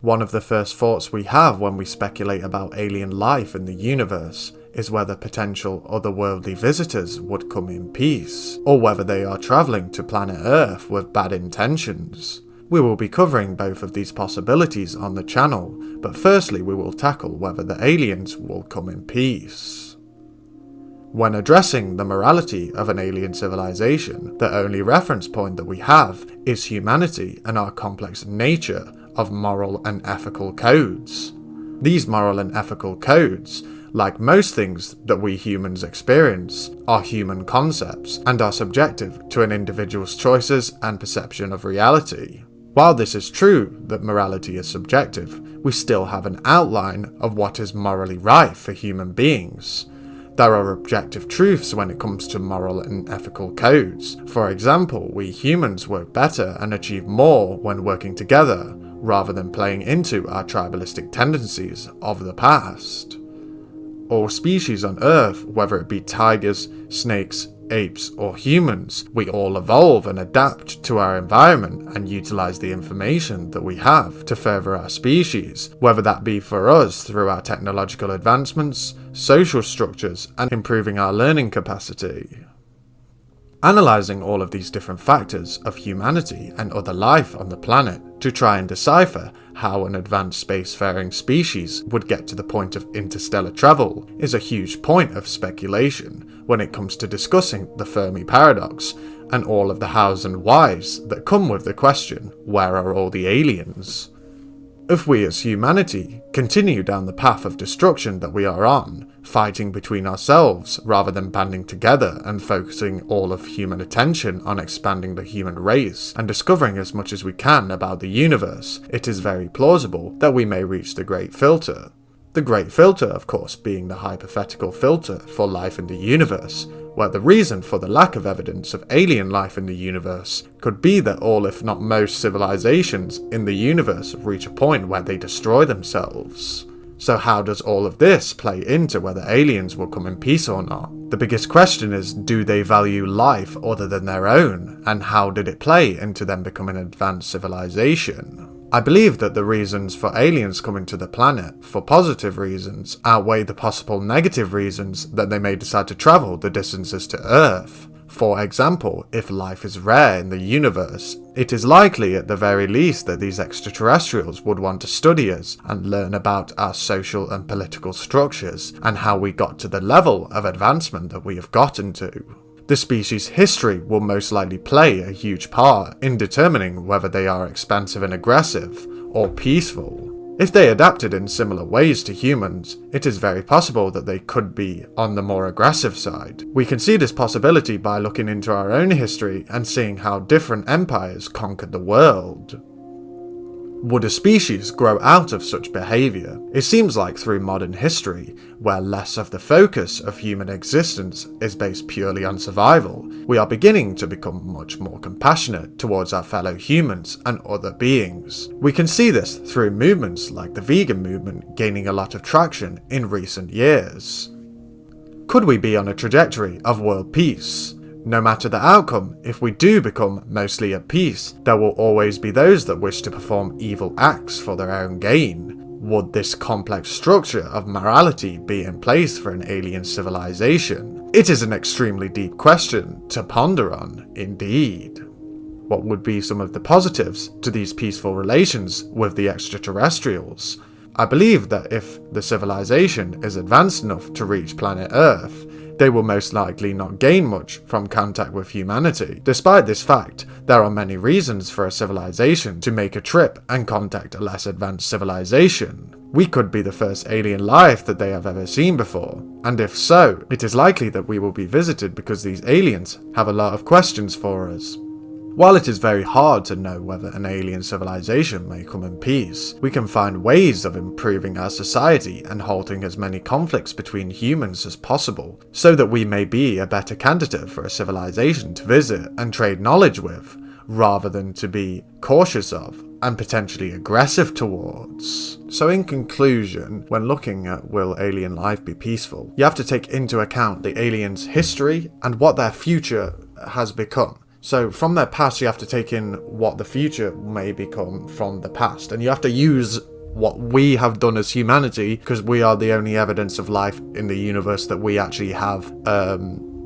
One of the first thoughts we have when we speculate about alien life in the universe is whether potential otherworldly visitors would come in peace, or whether they are travelling to planet Earth with bad intentions. We will be covering both of these possibilities on the channel, but firstly we will tackle whether the aliens will come in peace. When addressing the morality of an alien civilization, the only reference point that we have is humanity and our complex nature of moral and ethical codes. These moral and ethical codes, like most things that we humans experience, are human concepts and are subjective to an individual's choices and perception of reality. While this is true that morality is subjective, we still have an outline of what is morally right for human beings. There are objective truths when it comes to moral and ethical codes. For example, we humans work better and achieve more when working together, rather than playing into our tribalistic tendencies of the past. All species on Earth, whether it be tigers, snakes, apes, or humans, we all evolve and adapt to our environment and utilize the information that we have to further our species, whether that be for us through our technological advancements, social structures, and improving our learning capacity. Analysing all of these different factors of humanity and other life on the planet to try and decipher how an advanced spacefaring species would get to the point of interstellar travel is a huge point of speculation when it comes to discussing the Fermi paradox and all of the hows and whys that come with the question, where are all the aliens? If we as humanity continue down the path of destruction that we are on, fighting between ourselves rather than banding together and focusing all of human attention on expanding the human race and discovering as much as we can about the universe, it is very plausible that we may reach the Great Filter. The Great Filter, of course, being the hypothetical filter for life in the universe, where the reason for the lack of evidence of alien life in the universe could be that all if not most civilizations in the universe reach a point where they destroy themselves. So how does all of this play into whether aliens will come in peace or not? The biggest question is, do they value life other than their own, and how did it play into them becoming an advanced civilization? I believe that the reasons for aliens coming to the planet, for positive reasons, outweigh the possible negative reasons that they may decide to travel the distances to Earth. For example, if life is rare in the universe, it is likely at the very least that these extraterrestrials would want to study us and learn about our social and political structures and how we got to the level of advancement that we have gotten to. The species' history will most likely play a huge part in determining whether they are expansive and aggressive, or peaceful. If they adapted in similar ways to humans, it is very possible that they could be on the more aggressive side. We can see this possibility by looking into our own history and seeing how different empires conquered the world. Would a species grow out of such behaviour? It seems like through modern history, where less of the focus of human existence is based purely on survival, we are beginning to become much more compassionate towards our fellow humans and other beings. We can see this through movements like the vegan movement gaining a lot of traction in recent years. Could we be on a trajectory of world peace? No matter the outcome, if we do become mostly at peace, there will always be those that wish to perform evil acts for their own gain. Would this complex structure of morality be in place for an alien civilization? It is an extremely deep question to ponder on, indeed. What would be some of the positives to these peaceful relations with the extraterrestrials? I believe that if the civilization is advanced enough to reach planet Earth, they will most likely not gain much from contact with humanity. Despite this fact, there are many reasons for a civilization to make a trip and contact a less advanced civilization. We could be the first alien life that they have ever seen before, and if so, it is likely that we will be visited because these aliens have a lot of questions for us. While it is very hard to know whether an alien civilization may come in peace, we can find ways of improving our society and halting as many conflicts between humans as possible, so that we may be a better candidate for a civilization to visit and trade knowledge with, rather than to be cautious of and potentially aggressive towards. So in conclusion, when looking at will alien life be peaceful, you have to take into account the aliens' history and what their future has become. So from their past, you have to take in what the future may become from the past, and you have to use what we have done as humanity, because we are the only evidence of life in the universe that we actually have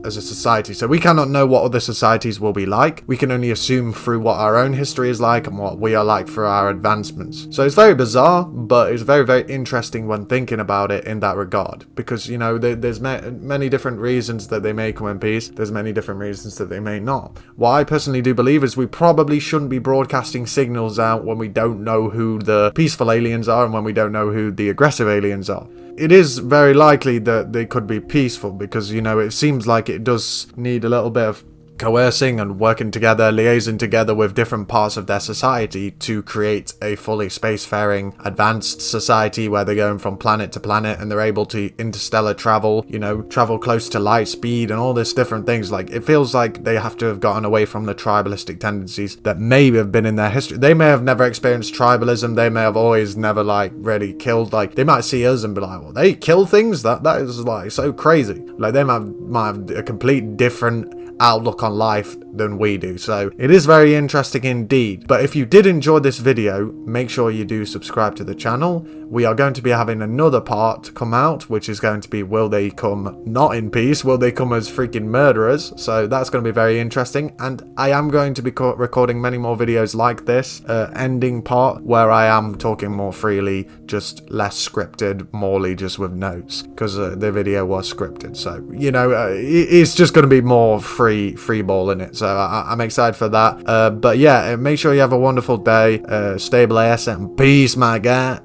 as a society. So we cannot know what other societies will be like. We can only assume through what our own history is like and what we are like for our advancements. So it's very bizarre, but it's very, very interesting when thinking about it in that regard, because, you know, there's many different reasons that they may come in peace. There's many different reasons that they may not. What I personally do believe is we probably shouldn't be broadcasting signals out when we don't know who the peaceful aliens are and when we don't know who the aggressive aliens are. It is very likely that they could be peaceful, because, you know, it seems like it does need a little bit of coercing and working together, liaising together with different parts of their society to create a fully spacefaring advanced society where they're going from planet to planet and they're able to interstellar travel, you know, travel close to light speed and all this different things. Like, it feels like they have to have gotten away from the tribalistic tendencies that may have been in their history. They may have never experienced tribalism. They may have always never, like, really killed. Like, they might see us and be like, well, they kill things? That is, like, so crazy. Like, they might have a complete different outlook on life than we do. So it is very interesting indeed. But if you did enjoy this video, make sure you do subscribe to the channel. We are going to be having another part come out, which is going to be, will they come not in peace? Will they come as freaking murderers? So that's going to be very interesting. And I am going to be recording many more videos like this ending part, where I am talking more freely, just less scripted, morely just with notes, because the video was scripted. So, you know, it's just going to be more free ball in it. So I'm excited for that. But yeah, make sure you have a wonderful day. Stable AS and peace, my guy.